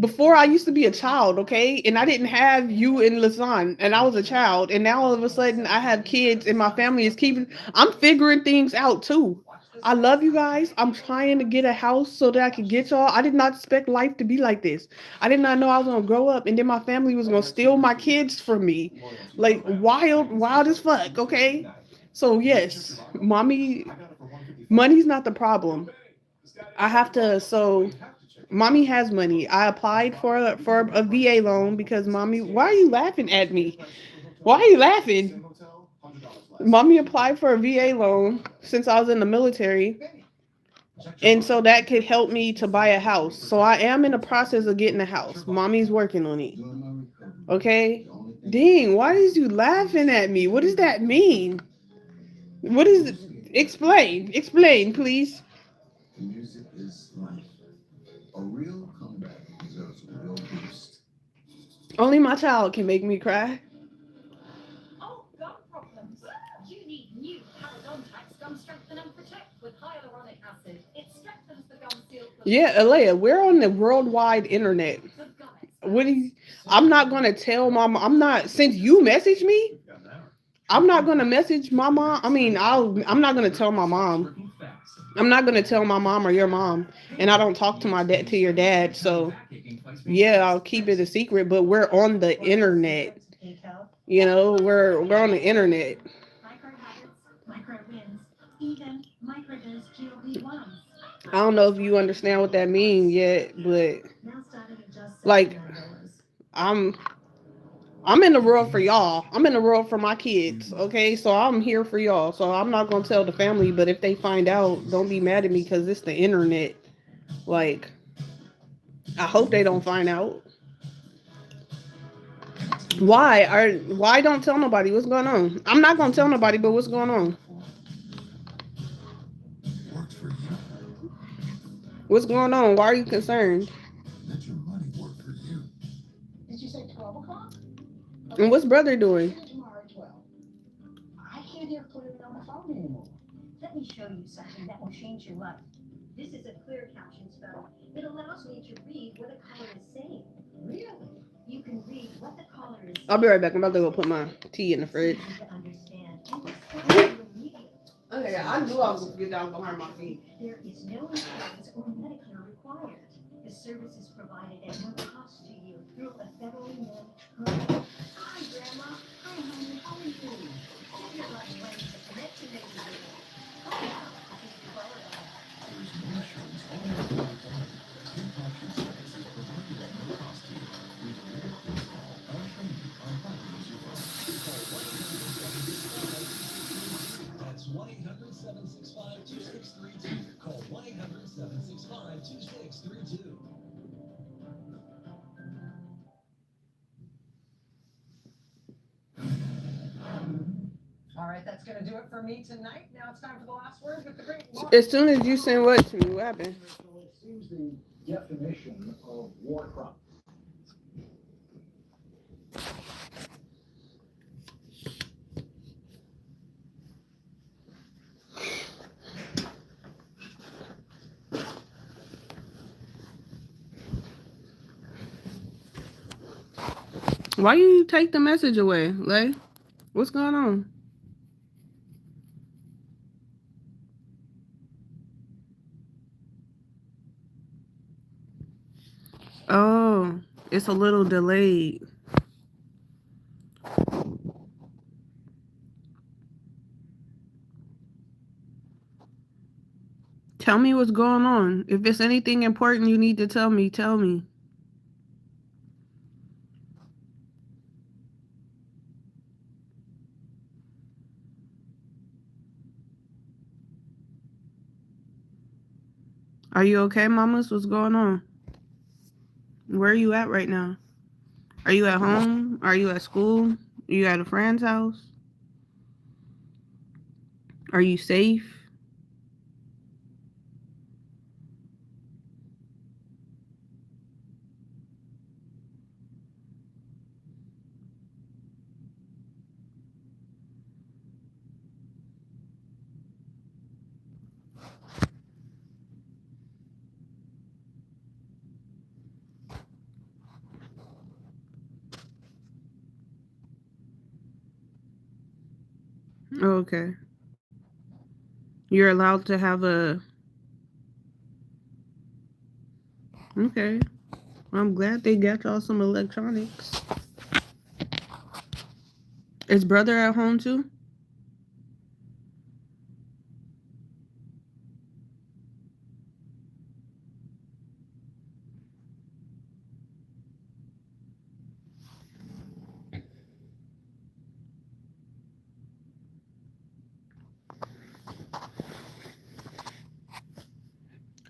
Before I used to be a child, okay, and I didn't have you and Lasan, and I was a child, and now all of a sudden I have kids, and my family is keeping. I'm figuring things out too. I love you guys. I'm trying to get a house so that I can get y'all. I did not expect life to be like this. I did not know I was gonna grow up, and then my family was gonna steal my kids from me, like wild as fuck. Okay, so yes, money's not the problem. I have to so. Mommy has money. I applied for a VA loan because mommy. Why are you laughing at me? Why are you laughing? Mommy applied for a VA loan since I was in the military, and so that could help me to buy a house. So I am in the process of getting a house. Mommy's working on it. Okay. Dang, why is you laughing at me? What does that mean? What is it? Explain, please. Music is life. A real comeback deserves a real boost. Only my child can make me cry. Yeah, Alea, we're on the worldwide internet. What do you, I'm not gonna tell mama. I'm not, since you messaged me, I'm not gonna message my mom. I mean, I'm not gonna tell my mom. I'm not gonna tell my mom or your mom. And I don't talk to my dad, to your dad. So yeah, I'll keep it a secret. But we're on the internet. You know, we're on the internet. Micro habits, micro wins, even micro dose GLP-1s. I don't know if you understand what that means yet, but Now starting at just like $79. I'm in the world for y'all. I'm in the world for my kids. Okay, so I'm here for y'all. So I'm not gonna tell the family, but if they find out, don't be mad at me because it's the internet. Like, I hope they don't find out. Why don't tell nobody what's going on? I'm not gonna tell nobody, but what's going on? Works for you. What's going on? Why are you concerned? Let your money work for you. Did you say 12 o'clock? And what's brother doing? Tomorrow at 12. I can't hear clearly on the phone anymore. Let me show you something that will change your life. This is a clear captions phone. It allows me to read what a caller is saying. Really? You can read what the caller is saying. I'll be right back. I'm about to go put my tea in the fridge. To understand and respond to you immediately. Okay, I knew I was gonna get down behind my feet. There is no insurance or Medicare required. The service is provided at no cost to you through a federally managed program. Hi, Grandma. Hi, honey. How are you? If you're not ready to connect to Navy with me, call now. I think you qualify. There's no insurance or medical required. Take option services provided at no cost to you. We deliver this call untrained on platforms you follow. That's 1-800-765-2632. Call 1-800-765-2632. All right, that's going to do it for me tonight. Now it's time for the last word with the great Mark. As soon as you send what to me, what happened? It seems the definition of war crime. Why you take the message away, Lay? What's going on? Oh, it's a little delayed. Tell me what's going on. If it's anything important you need to tell me, tell me. Are you okay, mamas? What's going on? Where are you at right now? Are you at home? Are you at school? Are you at a friend's house? Are you safe? Okay. You're allowed to have a... Okay. I'm glad they got y'all some electronics. Is brother at home too?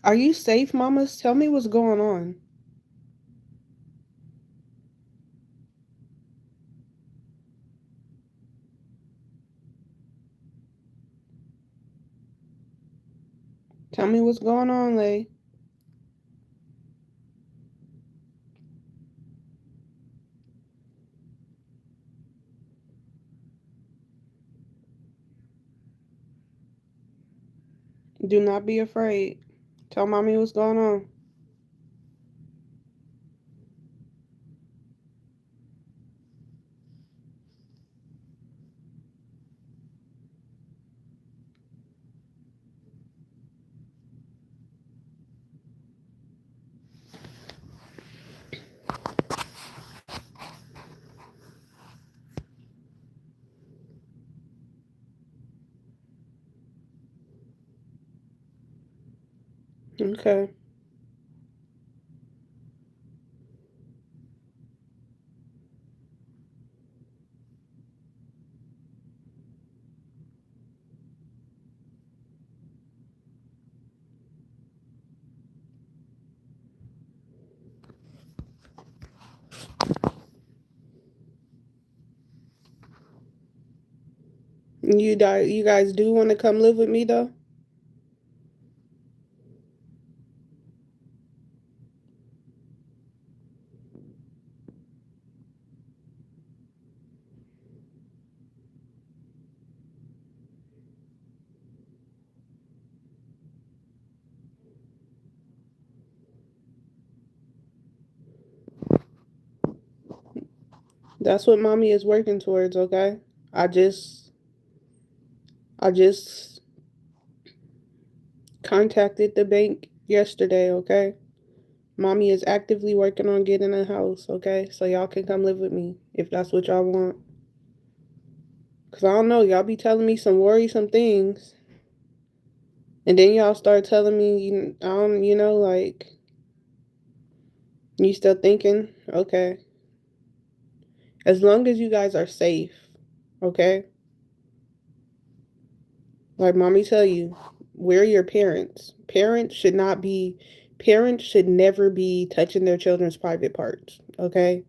Are you safe, mamas? Tell me what's going on. Tell me what's going on, Lay. Do not be afraid. Tell mommy what's going on. Okay. You guys do want to come live with me though? That's what mommy is working towards, okay? I just contacted the bank yesterday, okay? Mommy is actively working on getting a house, okay? So y'all can come live with me if that's what y'all want. Cause I don't know, y'all be telling me some worrisome things. And then y'all start telling me, like, you still thinking, okay. As long as you guys are safe, okay? Like mommy tell you, we're your parents. Parents should never be touching their children's private parts, okay?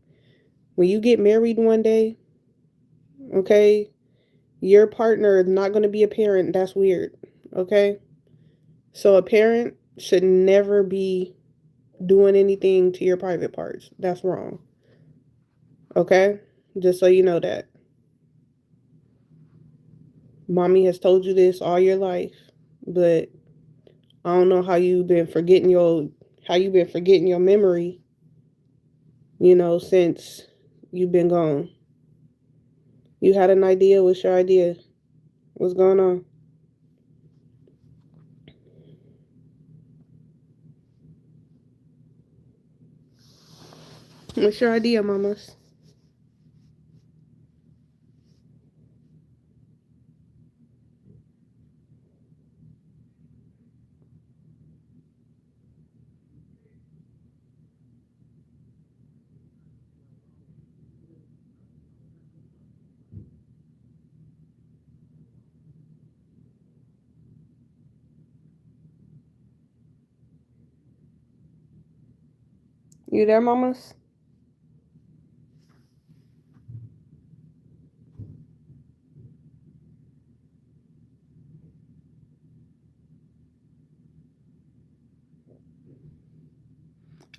When you get married one day, okay, your partner is not going to be a parent. That's weird, okay? So a parent should never be doing anything to your private parts. That's wrong, okay? Just so you know that. Mommy has told you this all your life, but I don't know how you've been forgetting your memory, since you've been gone. You had an idea. What's your idea? What's going on? What's your idea, mamas? You there, mamas?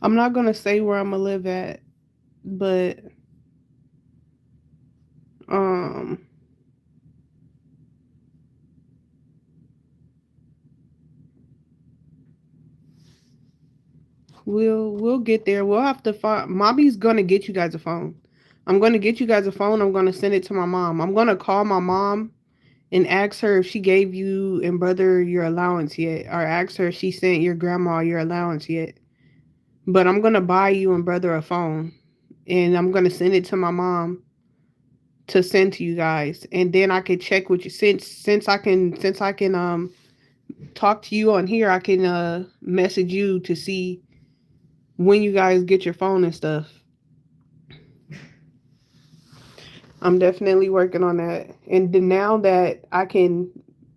I'm not gonna say where I'm gonna live at, but um, we'll get there. We'll have to find. Mommy's gonna get you guys a phone. I'm gonna get you guys a phone. I'm gonna send it to my mom. I'm gonna call my mom and ask her if she gave you and brother your allowance yet, or ask her if she sent your grandma your allowance yet. But I'm gonna buy you and brother a phone, and I'm gonna send it to my mom to send to you guys, and then I could check with you since I can talk to you on here. I can message you to see when you guys get your phone and stuff. I'm definitely working on that, and then now that I can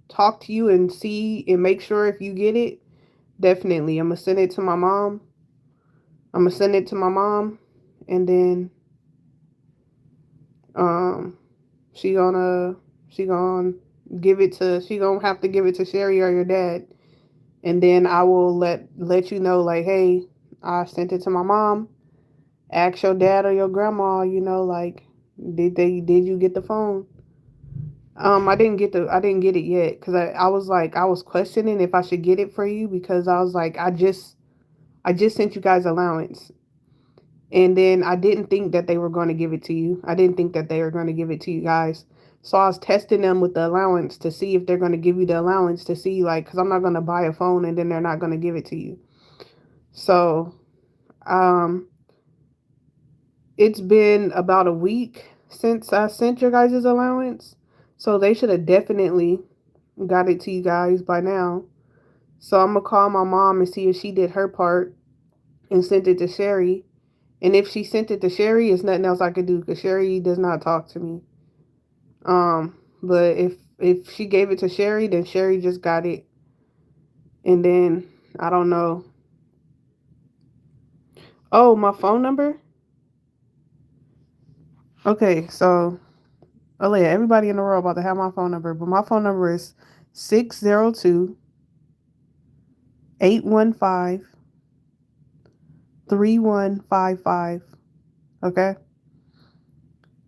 talk to you and see and make sure if you get it, definitely I'm gonna send it to my mom. And then um she gonna she gonna she gonna have to give it to Sherry or your dad, and then I will let you know, like, hey, I sent it to my mom. Ask your dad or your grandma, like, did you get the phone? I didn't get it yet because I was like, I was questioning if I should get it for you because I was like, I just sent you guys allowance. And then I didn't think that they were going to give it to you. I didn't think that they were going to give it to you guys. So I was testing them with the allowance to see if they're going to give you the allowance to see, like, because I'm not going to buy a phone and then they're not going to give it to you. So, um, it's been about a week since I sent your guys' allowance. So they should have definitely got it to you guys by now. So I'm going to call my mom and see if she did her part and sent it to Sherry. And if she sent it to Sherry, it's nothing else I could do because Sherry does not talk to me. But if she gave it to Sherry, then Sherry just got it. And then I don't know. Oh, my phone number? Okay, so yeah, everybody in the world about to have my phone number, but my phone number is 602-815-3155. Okay?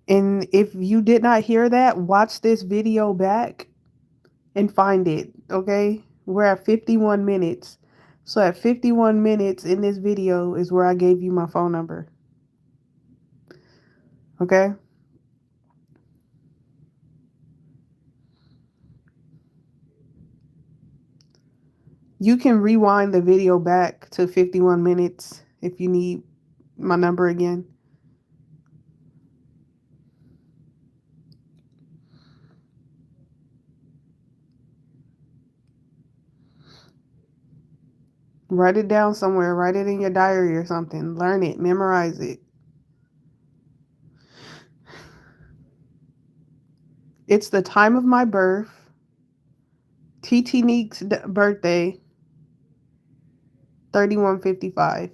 And if you did not hear that, watch this video back and find it, okay? We're at 51 minutes. So at 51 minutes in this video is where I gave you my phone number. Okay? You can rewind the video back to 51 minutes if you need my number again. Write it down somewhere. Write it in your diary or something. Learn it. Memorize it. It's the time of my birth. TT Neek's birthday. 3155.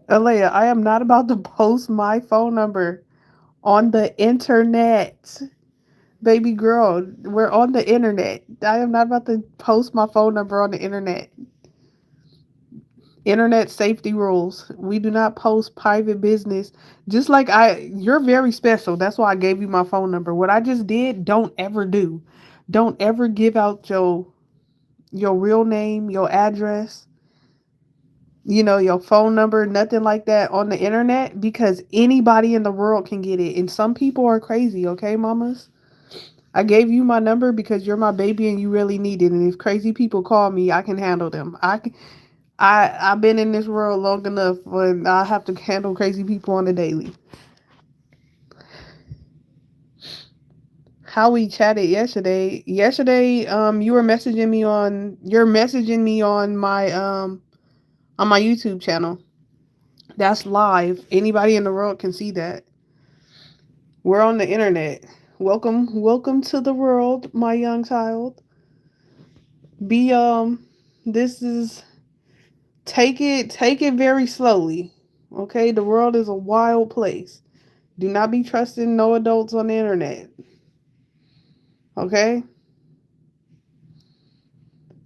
Alea, I am not about to post my phone number on the internet. Baby girl, we're on the internet. I am not about to post my phone number on the internet. Internet safety rules. We do not post private business. Just like you're very special. That's why I gave you my phone number. What I just did, don't ever do. Don't ever give out your real name, your address, your phone number, nothing like that on the internet because anybody in the world can get it. And some people are crazy, okay, mamas? I gave you my number because you're my baby and you really need it. And if crazy people call me, I can handle them. I've been in this world long enough when I have to handle crazy people on a daily. How we chatted yesterday. Yesterday, you're messaging me on my YouTube channel. That's live. Anybody in the world can see that. We're on the internet. Welcome to the world, my young child. This is take it very slowly. Okay? The world is a wild place. Do not be trusting no adults on the internet. Okay?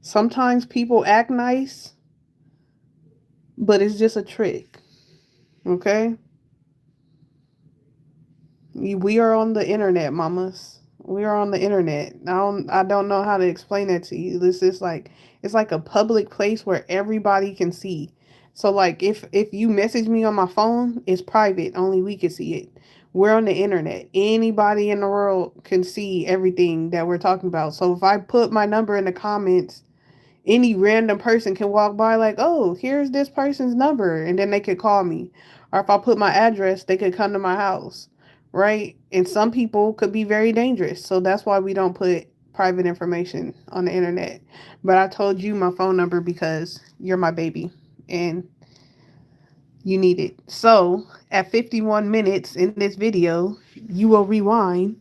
Sometimes people act nice, but it's just a trick. Okay? We are on the internet, mamas. We are on the internet. I don't know how to explain that to you. This is like it's like a public place where everybody can see. So like if you message me on my phone, it's private. Only we can see it. We're on the internet. Anybody in the world can see everything that we're talking about. So if I put my number in the comments, any random person can walk by like, oh, here's this person's number, and then they could call me. Or if I put my address, they could come to my house, right? And some people could be very dangerous. So that's why we don't put private information on the internet. But I told you my phone number because you're my baby and you need it. So at 51 minutes in this video, you will rewind.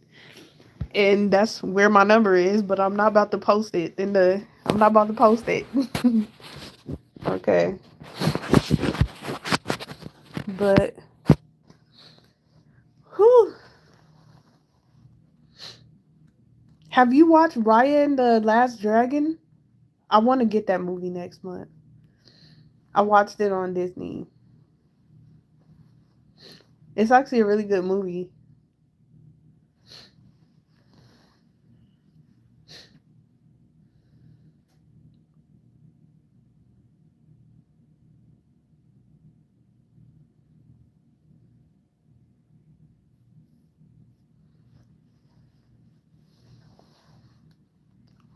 And that's where my number is, but I'm not about to post it I'm not about to post it. Okay. But whew. Have you watched Raya and the Last Dragon? I want to get that movie next month. I watched it on Disney. It's actually a really good movie.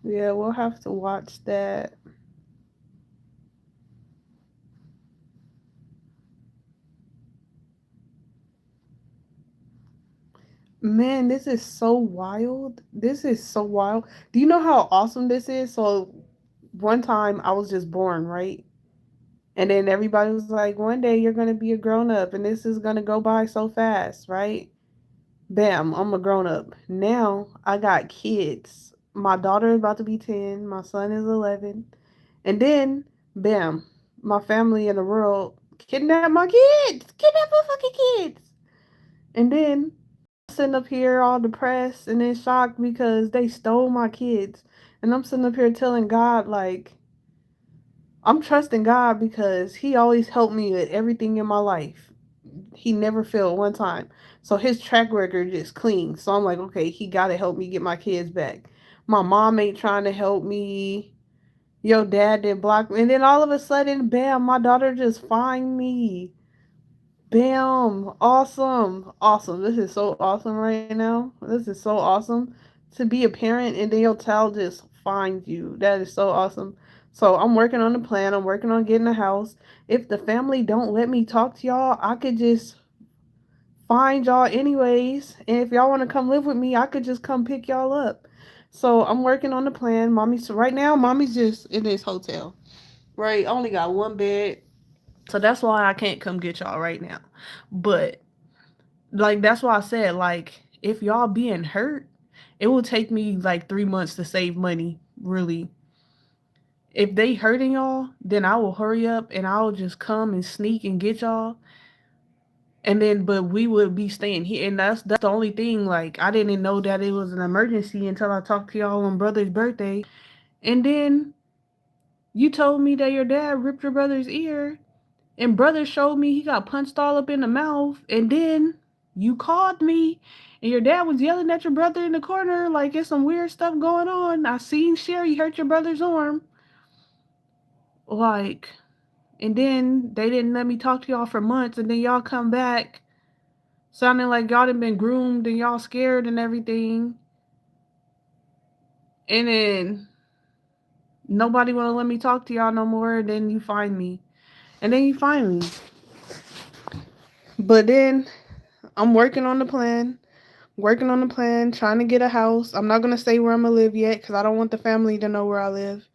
Yeah, we'll have to watch that. Man, this is so wild. This is so wild. Do you know how awesome this is? So, one time I was just born, right? And then everybody was like, one day you're going to be a grown up and this is going to go by so fast, right? Bam, I'm a grown up. Now I got kids. My daughter is about to be 10, my son is 11. And then, bam, my family in the world kidnap my kids. Kidnap my fucking kids. And then sitting up here all depressed and in shock because they stole my kids. And I'm sitting up here telling God, like, I'm trusting God because He always helped me with everything in my life. He never failed one time. So His track record is clean. So I'm like, okay, He got to help me get my kids back. My mom ain't trying to help me. Your dad didn't block me. And then all of a sudden, bam, my daughter just find me. Bam. Awesome. Awesome. This is so awesome right now. This is so awesome to be a parent and then your child just finds you. That is so awesome. So I'm working on the plan. I'm working on getting a house. If the family don't let me talk to y'all, I could just find y'all anyways. And if y'all want to come live with me, I could just come pick y'all up. So I'm working on the plan. Right now, mommy's just in this hotel. Right? I only got one bed. So that's why I can't come get y'all right now. But like that's why I said, like, if y'all being hurt, it will take me like 3 months to save money, really. If they hurting y'all, then I will hurry up and I'll just come and sneak and get y'all. And then but we would be staying here, and that's the only thing. Like, I didn't know that it was an emergency until I talked to y'all on brother's birthday. And then you told me that your dad ripped your brother's ear. And brother showed me he got punched all up in the mouth. And then you called me and your dad was yelling at your brother in the corner like it's some weird stuff going on. I seen Sherry hurt your brother's arm. Like, and then they didn't let me talk to y'all for months. And then y'all come back sounding like y'all done been groomed and y'all scared and everything. And then nobody want to let me talk to y'all no more. And then you find me. And then you find me. But then I'm working on the plan. Trying to get a house. I'm not gonna say where I'm gonna live yet because I don't want the family to know where I live.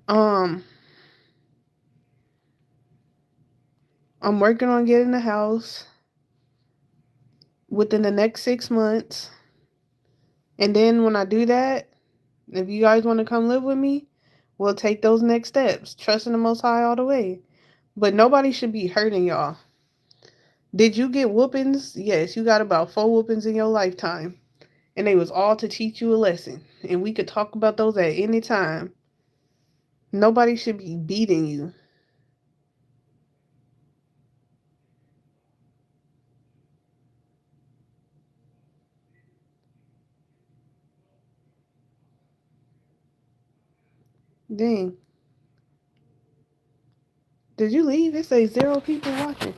Um, I'm working on getting a house within the next 6 months, and then when I do that, if you guys want to come live with me, we'll take those next steps, trusting the Most High all the way. But nobody should be hurting y'all. Did you get whoopings? Yes, you got about 4 whoopings in your lifetime, and they was all to teach you a lesson. And we could talk about those at any time. Nobody should be beating you. Dang. Did you leave? It says 0 people watching.